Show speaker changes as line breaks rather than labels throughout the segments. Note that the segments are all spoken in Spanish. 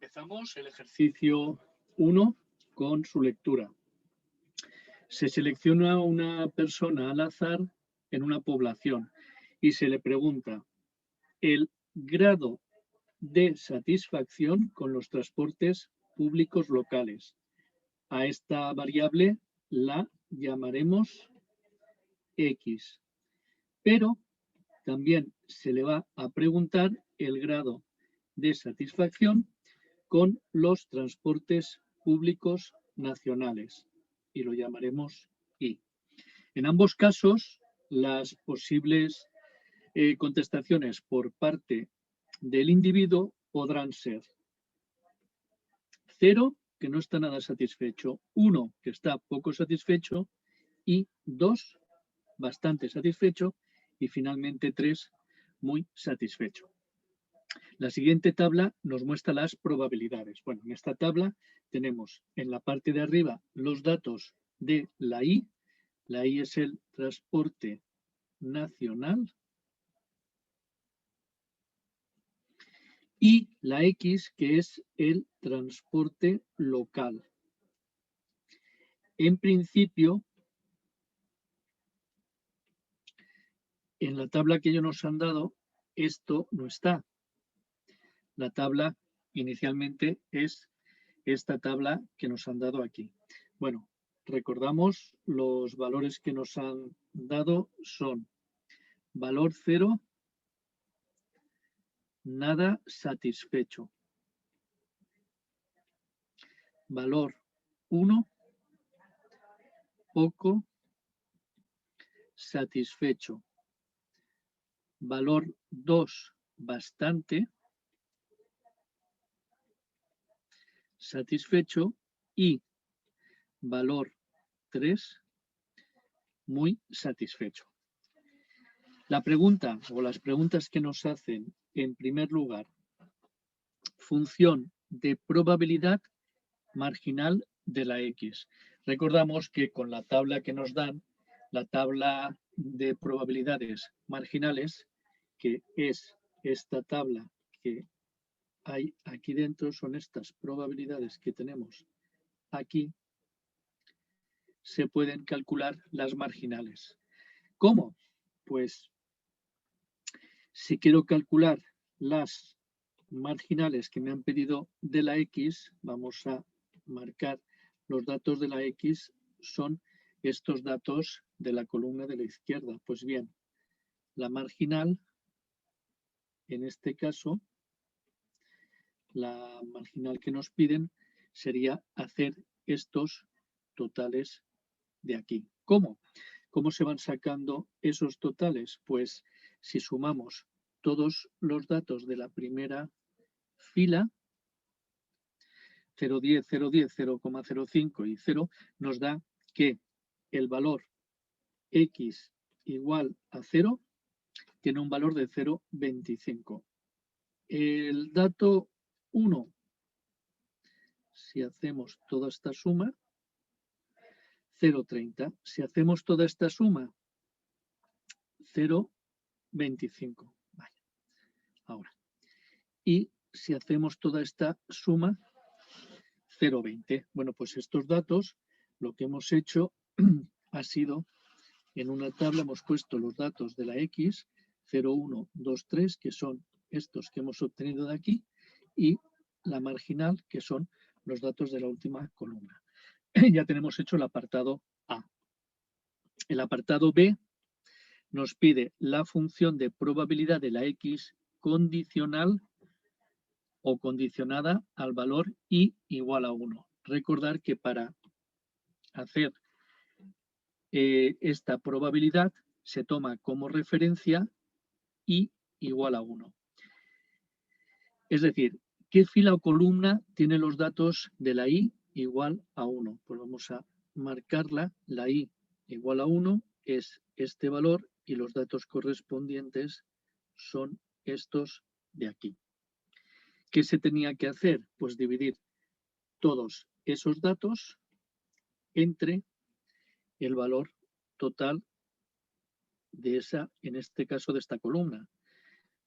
Empezamos el ejercicio 1 con su lectura. Se selecciona una persona al azar en una población y se le pregunta el grado de satisfacción con los transportes públicos locales. A esta variable la llamaremos X, pero también se le va a preguntar el grado de satisfacción con los transportes públicos nacionales y lo llamaremos Y. En ambos casos, las posibles contestaciones por parte del individuo podrán ser 0, que no está nada satisfecho, 1, que está poco satisfecho, y 2, bastante satisfecho, y finalmente 3, muy satisfecho. La siguiente tabla nos muestra las probabilidades. Bueno, en esta tabla tenemos en la parte de arriba los datos de la I. La I es el transporte nacional. Y la X, que es el transporte local. En principio, en la tabla que ellos nos han dado, esto no está. La tabla inicialmente es esta tabla que nos han dado aquí. Bueno, recordamos los valores que nos han dado son valor 0, nada satisfecho. Valor 1, poco satisfecho. Valor 2, bastante satisfecho. Y valor 3, muy satisfecho. La pregunta o las preguntas que nos hacen, en primer lugar, función de probabilidad marginal de la X. Recordamos que con la tabla que nos dan, la tabla de probabilidades marginales, que es esta tabla que hay aquí dentro, son estas probabilidades que tenemos aquí, se pueden calcular las marginales. ¿Cómo? Pues si quiero calcular las marginales que me han pedido de la X, vamos a marcar los datos de la X, son estos datos de la columna de la izquierda. Pues bien, la marginal, en este caso, la marginal que nos piden sería hacer estos totales de aquí. ¿Cómo? ¿Cómo se van sacando esos totales? Pues si sumamos todos los datos de la primera fila, 0,10, 0,10, 0,05 y 0, nos da que el valor X igual a 0 tiene un valor de 0,25. El dato 1, si hacemos toda esta suma, 0,30. Si hacemos toda esta suma, 0,25. Vale. Ahora. Y si hacemos toda esta suma, 0,20. Bueno, pues estos datos, lo que hemos hecho ha sido, en una tabla hemos puesto los datos de la X, 0, 1, 2, 3, que son estos que hemos obtenido de aquí, y la marginal, que son los datos de la última columna. Ya tenemos hecho el apartado A. El apartado B nos pide la función de probabilidad de la X condicional o condicionada al valor I igual a 1. Recordar que para hacer esta probabilidad se toma como referencia I igual a 1. Es decir, ¿qué fila o columna tiene los datos de la I igual a 1? Pues vamos a marcarla. La I igual a 1 es este valor y los datos correspondientes son estos de aquí. ¿Qué se tenía que hacer? Pues dividir todos esos datos entre el valor total de esa, en este caso de esta columna.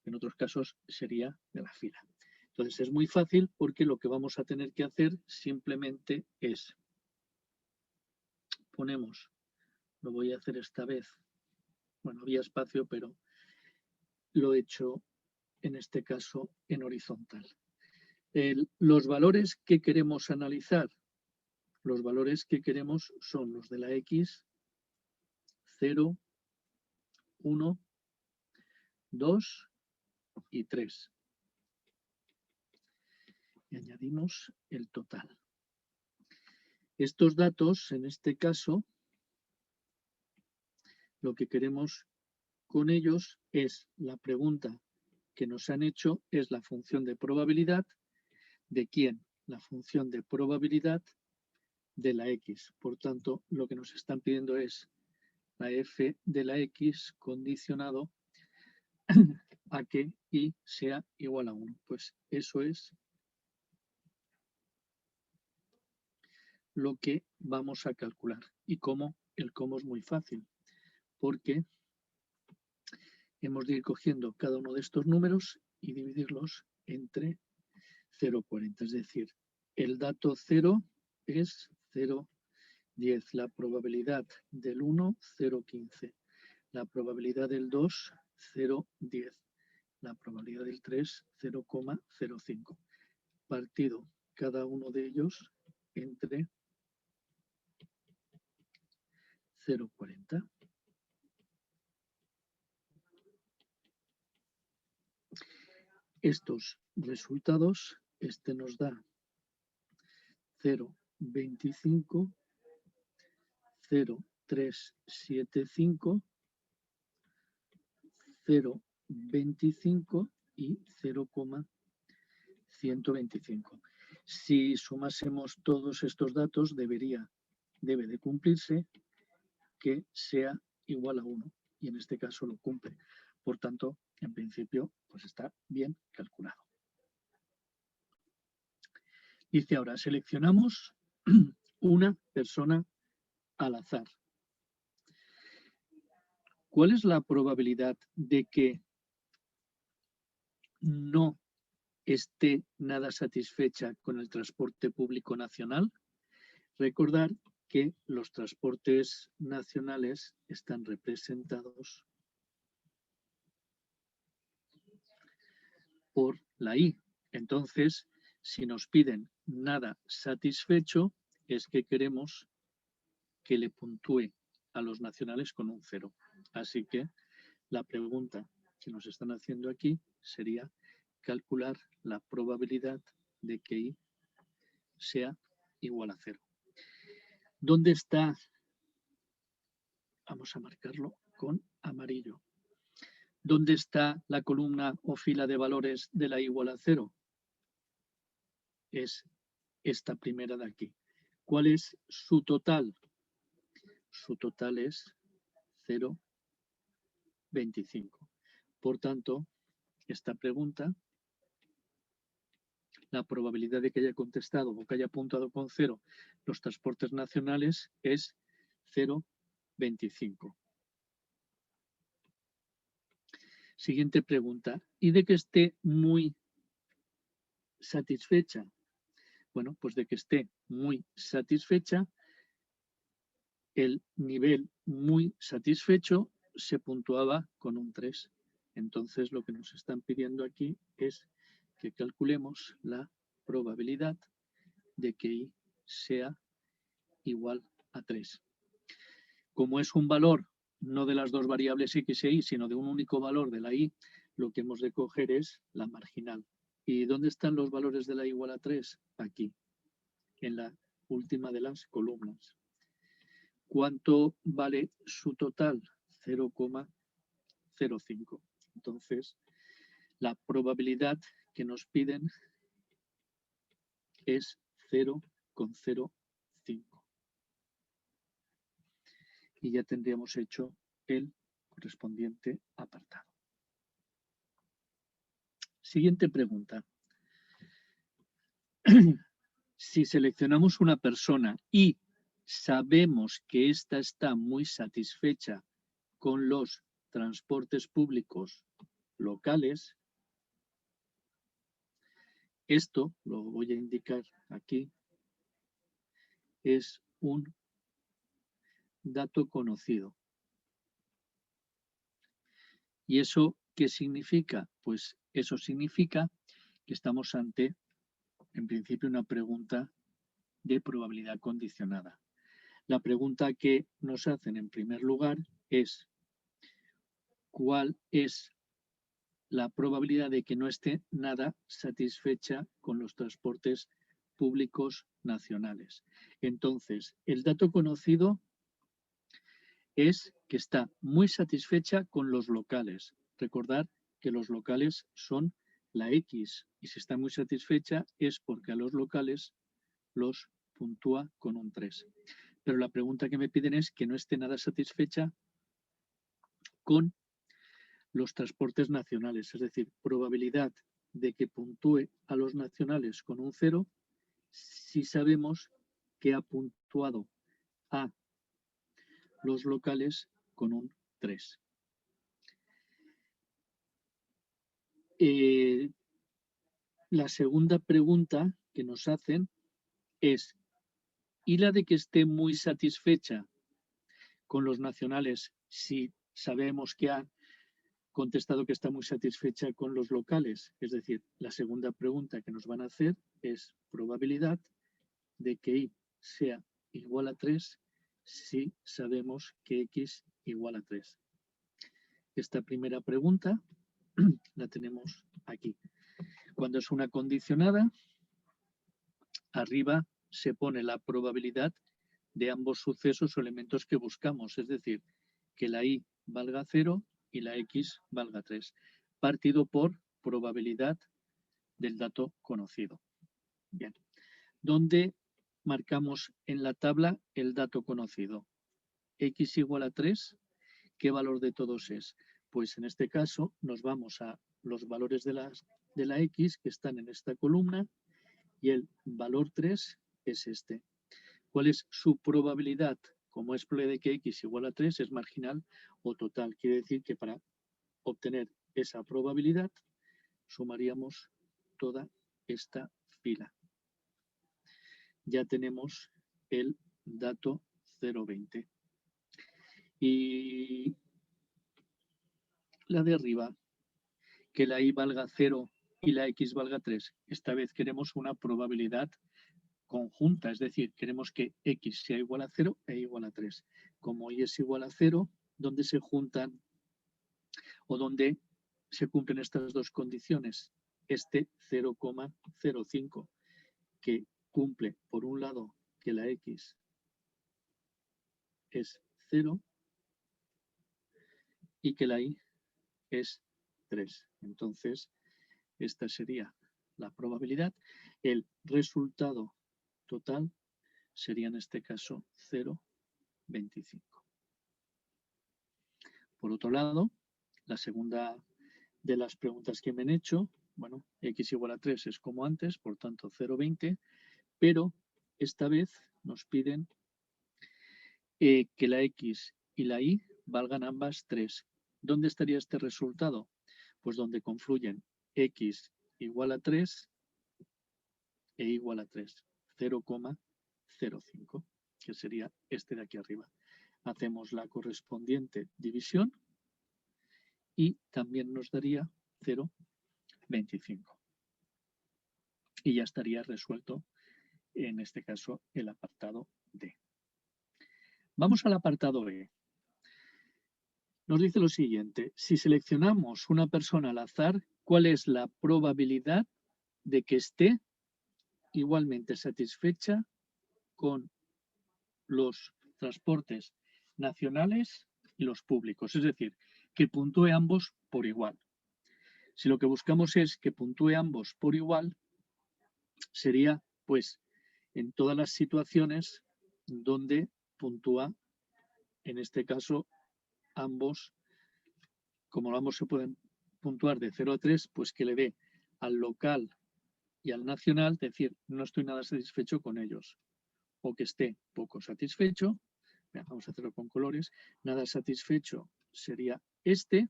En otros casos sería de la fila. Entonces es muy fácil porque lo que vamos a tener que hacer simplemente es, ponemos, lo voy a hacer esta vez, bueno, había espacio, pero lo he hecho en este caso en horizontal. Los valores que queremos analizar, los valores que queremos son los de la X, 0, 1, 2 y 3. Y añadimos el total. Estos datos, en este caso, lo que queremos con ellos es la pregunta que nos han hecho, es la función de probabilidad. ¿De quién? La función de probabilidad de la X. Por tanto, lo que nos están pidiendo es la f de la X condicionado a que y sea igual a 1. Pues eso es lo que vamos a calcular. ¿Y cómo? El cómo es muy fácil, porque hemos de ir cogiendo cada uno de estos números y dividirlos entre 0,40. Es decir, el dato 0 es 0,10. La probabilidad del 1, 0,15. La probabilidad del 2, 0,10. La probabilidad del 3, 0,05. Partido cada uno de ellos entre 0,40. Estos resultados, este nos da 0,25, 0,375, 0,25 y 0,125. Si sumásemos todos estos datos, debe de cumplirse que sea igual a 1. Y en este caso lo cumple. Por tanto, en principio, pues está bien calculado. Dice ahora, seleccionamos una persona al azar. ¿Cuál es la probabilidad de que no esté nada satisfecha con el transporte público nacional? Recordar que los transportes nacionales están representados por la I. Entonces, si nos piden nada satisfecho, es que queremos que le puntúe a los nacionales con un 0. Así que la pregunta que nos están haciendo aquí sería calcular la probabilidad de que I sea igual a 0. ¿Dónde está? Vamos a marcarlo con amarillo. ¿Dónde está la columna o fila de valores de la I igual a 0? Es esta primera de aquí. ¿Cuál es su total? Su total es 0,25. Por tanto, esta pregunta, la probabilidad de que haya contestado o que haya apuntado con 0 los transportes nacionales es 0,25. Siguiente pregunta. ¿Y de que esté muy satisfecha? Bueno, pues de que esté muy satisfecha, el nivel muy satisfecho se puntuaba con un 3. Entonces lo que nos están pidiendo aquí es que calculemos la probabilidad de que I sea igual a 3. Como es un valor no de las dos variables X e Y, sino de un único valor de la Y, lo que hemos de coger es la marginal. ¿Y dónde están los valores de la I igual a 3? Aquí, en la última de las columnas. ¿Cuánto vale su total? 0,05. Entonces, la probabilidad que nos piden es 0,05. Y ya tendríamos hecho el correspondiente apartado. Siguiente pregunta. Si seleccionamos una persona y sabemos que ésta está muy satisfecha con los transportes públicos locales, Esto, lo voy a indicar aquí, es un dato conocido. ¿Y eso qué significa? Pues eso significa que estamos ante, en principio, una pregunta de probabilidad condicionada. La pregunta que nos hacen en primer lugar es ¿cuál es la probabilidad de que no esté nada satisfecha con los transportes públicos nacionales? Entonces, el dato conocido es que está muy satisfecha con los locales. Recordad que los locales son la X y si está muy satisfecha es porque a los locales los puntúa con un 3. Pero la pregunta que me piden es que no esté nada satisfecha con los transportes nacionales, es decir, probabilidad de que puntúe a los nacionales con un 0 si sabemos que ha puntuado a los locales con un 3. La segunda pregunta que nos hacen es, ¿y la de que esté muy satisfecha con los nacionales si sabemos que ha contestado que está muy satisfecha con los locales? Es decir, la segunda pregunta que nos van a hacer es probabilidad de que y sea igual a 3 si sabemos que x igual a 3. Esta primera pregunta la tenemos aquí. Cuando es una condicionada, arriba se pone la probabilidad de ambos sucesos o elementos que buscamos, es decir, que la y valga 0 y la x valga 3, partido por probabilidad del dato conocido. Bien, ¿dónde marcamos en la tabla el dato conocido? X igual a 3, ¿qué valor de todos es? Pues en este caso nos vamos a los valores de la X que están en esta columna y el valor 3 es este. ¿Cuál es su probabilidad? Como es probable de que X igual a 3 es marginal o total. Quiere decir que para obtener esa probabilidad sumaríamos toda esta fila. Ya tenemos el dato 0,20. Y la de arriba, que la y valga 0 y la x valga 3. Esta vez queremos una probabilidad conjunta, es decir, queremos que x sea igual a 0 e igual a 3. Como y es igual a 0, ¿dónde se juntan o dónde se cumplen estas dos condiciones? Este 0,05, que cumple, por un lado, que la x es 0 y que la y es 3. Entonces, esta sería la probabilidad. El resultado total sería en este caso 0,25. Por otro lado, la segunda de las preguntas que me han hecho, bueno, x igual a 3 es como antes, por tanto 0,20, pero esta vez nos piden que la x y la y valgan ambas 3. ¿Dónde estaría este resultado? Pues donde confluyen x igual a 3 e igual a 3, 0,05, que sería este de aquí arriba. Hacemos la correspondiente división y también nos daría 0,25. Y ya estaría resuelto, en este caso, el apartado D. Vamos al apartado E. Nos dice lo siguiente, si seleccionamos una persona al azar, ¿cuál es la probabilidad de que esté igualmente satisfecha con los transportes nacionales y los públicos? Es decir, que puntúe ambos por igual. Si lo que buscamos es que puntúe ambos por igual, sería, pues, en todas las situaciones donde puntúa, en este caso, ambos, como ambos se pueden puntuar de 0 a 3, pues que le dé al local y al nacional, decir, no estoy nada satisfecho con ellos, o que esté poco satisfecho. Vamos a hacerlo con colores. Nada satisfecho sería este,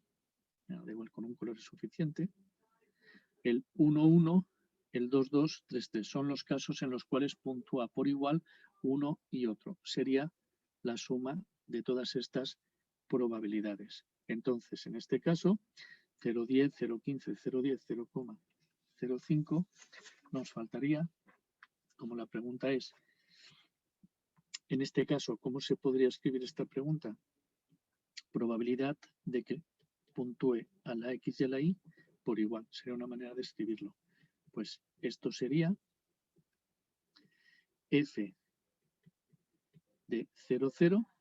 da igual, con un color es suficiente. El 1,1 el 2233. Son los casos en los cuales puntúa por igual uno y otro. Sería la suma de todas estas probabilidades. Entonces, en este caso, 0,10, 0,15, 0,10, 0,05, nos faltaría, como la pregunta es, en este caso, ¿cómo se podría escribir esta pregunta? Probabilidad de que puntúe a la X y a la Y por igual. Sería una manera de escribirlo. Pues esto sería F de 0, 0,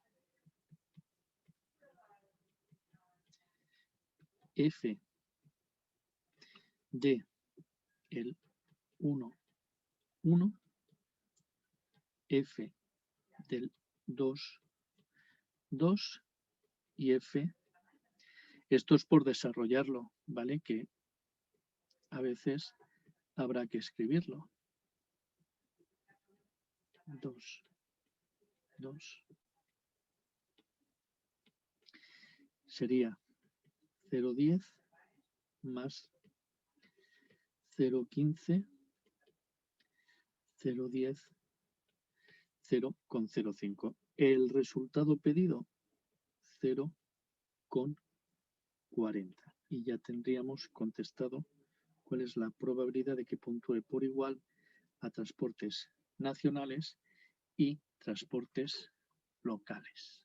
F de el 1, 1, F del 2, 2 y F. Esto es por desarrollarlo, ¿vale? Que a veces habrá que escribirlo. 2, 2. Sería 0,10 más 0,15, 0,10, 0,05. El resultado pedido, 0,40. Y ya tendríamos contestado cuál es la probabilidad de que puntúe por igual a transportes nacionales y transportes locales.